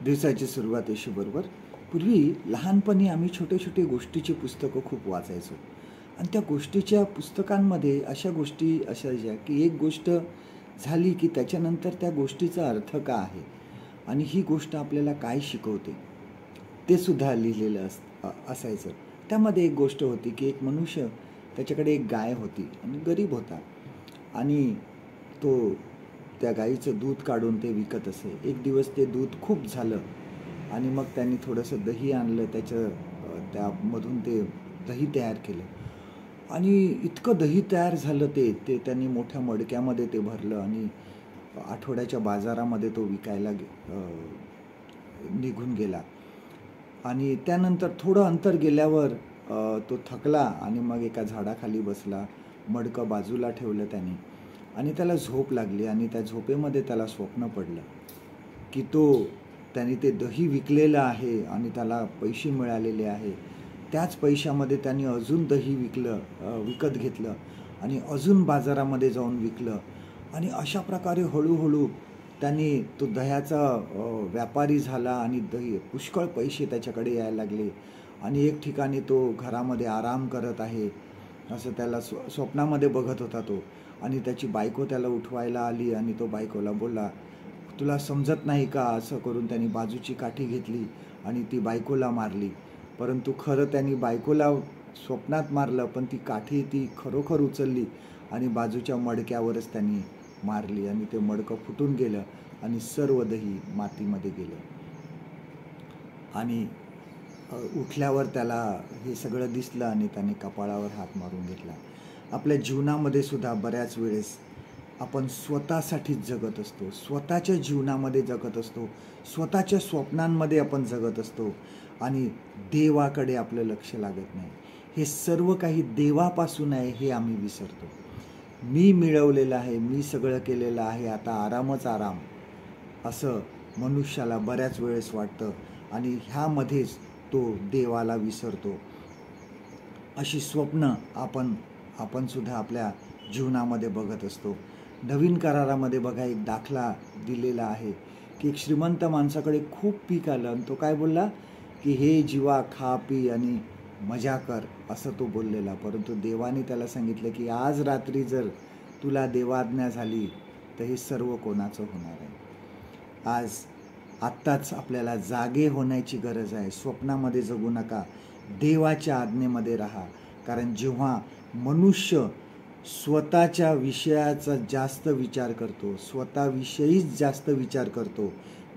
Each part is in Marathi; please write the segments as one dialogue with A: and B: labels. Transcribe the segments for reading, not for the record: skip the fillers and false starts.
A: दिवसाची सुरुवात बरोबर. पूर्वी लहानपणी आम्ही छोटे-छोटे गोष्टीची पुस्तकं खूप वाचायचो आणि त्या गोष्टीच्या पुस्तकांमध्ये अशा गोष्टी असायच्या, की एक गोष्ट झाली, की त्याच्यानंतर त्या गोष्टीचा अर्थ काय आहे आणि ही गोष्ट आपल्याला काय शिकवते, ते सुद्धा लिहिलेलं असायचं. त्यामध्ये एक गोष्ट होती, की एक मनुष्य त्याच्याकडे एक गाय होती आणि गरीब होता आणि तो त्या गाईचं दूध काढून ते विकत असे. एक दिवस ते दूध खूप झालं आणि मग त्यांनी थोडंसं दही आणलं, त्यामधून ते दही तयार केलं आणि इतकं दही तयार झालं ते त्यांनी मोठ्या मडक्यामध्ये ते भरलं आणि आठवड्याच्या बाजारामध्ये तो विकायला निघून गेला. आणि त्यानंतर थोडं अंतर गेल्यावर तो थकला आणि मग एका झाडाखाली बसला. मडकं बाजूला ठेवलं त्याने आणि त्याला झोप लागली आणि त्या झोपेमध्ये त्याला स्वप्न पडलं, की त्याने ते दही विकलेलं आहे आणि त्याला पैसे मिळालेले आहे. त्याच पैशामध्ये त्याने अजून दही विकत घेतलं आणि अजून बाजारामध्ये जाऊन विकलं आणि अशा प्रकारे हळूहळू त्यांनी तो दह्याचा व्यापारी झाला आणि पुष्कळ पैसे त्याच्याकडे यायला लागले आणि एक ठिकाणी तो घरामध्ये आराम करत आहे असं त्याला स्वप्नामध्ये बघत होता तो. आणि त्याची बायको त्याला उठवायला आली आणि तो बायकोला बोलला, तुला समजत नाही का? असं करून त्यांनी बाजूची काठी घेतली आणि ती बायकोला मारली. परंतु खरं त्यांनी बायकोला स्वप्नात मारलं, पण ती काठी ती खरोखर उचलली आणि बाजूच्या मडक्यावरच त्यांनी मारली आणि ते मडकं फुटून गेलं आणि सर्व दही मातीमध्ये गेलं. आणि उठल्यावर त्याला हे सगळं दिसलं आणि त्याने कपाळावर हात मारून घेतला. आपल्या जीवनामध्ये सुद्धा बऱ्याच वेळेस आपण स्वतःसाठीच जगत असतो, स्वतःच्या जीवनामध्ये जगत असतो, स्वतःच्या स्वप्नांमध्ये आपण जगत असतो आणि देवाकडे आपलं लक्ष लागत नाही. हे सर्व काही देवापासून आहे हे आम्ही विसरतो. मी मिळवलेलं आहे, मी सगळं केलेलं आहे, आता आरामच आराम असं मनुष्याला बऱ्याच वेळेस वाटतं आणि ह्यामध्येच तो देवाला विसरतो. अशी स्वप्न आपण सुद्धा आपल्या जीवनामध्ये बघत असतो. नवीन करारामध्ये बघा एक दाखला दिलेला आहे, की एक श्रीमंत माणसाकडे खूप पीक आलं आणि तो काय बोलला, की हे जीवा खा पी आणि मजा कर असं तो बोललेला. परंतु देवाने त्याला सांगितलं, की आज रात्री जर तुला देवाज्ञा झाली तर हे सर्व कोणाचं होणार आहे. आत्ताच आपल्याला जागे होण्याची गरज आहे. स्वप्नामध्ये जगू नका, देवाच्या आज्ञेमध्ये राहा. कारण जेव्हा मनुष्य स्वतःच्या विषयाचा जास्त विचार करतो, स्वतःविषयीच जास्त विचार करतो,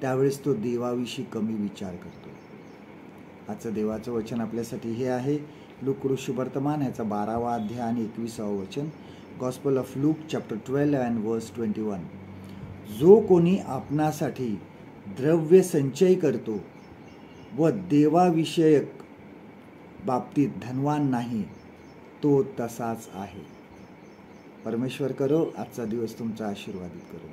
A: त्यावेळेस तो देवाविषयी कमी विचार करतो. आजचं देवाचं वचन आपल्यासाठी हे आहे, लूक ऋषिवर्तमान ह्याचा 12वा अध्याय आणि 21वा वचन. Gospel of look chapter 12 and वर्स 21. जो कोणी आपणासाठी द्रव्य संचय करतो व देवाविषयक बाबतीत धनवान नाही, तो तसाच आहे. परमेश्वर करो आजचा दिवस तुमचा आशीर्वादित करो.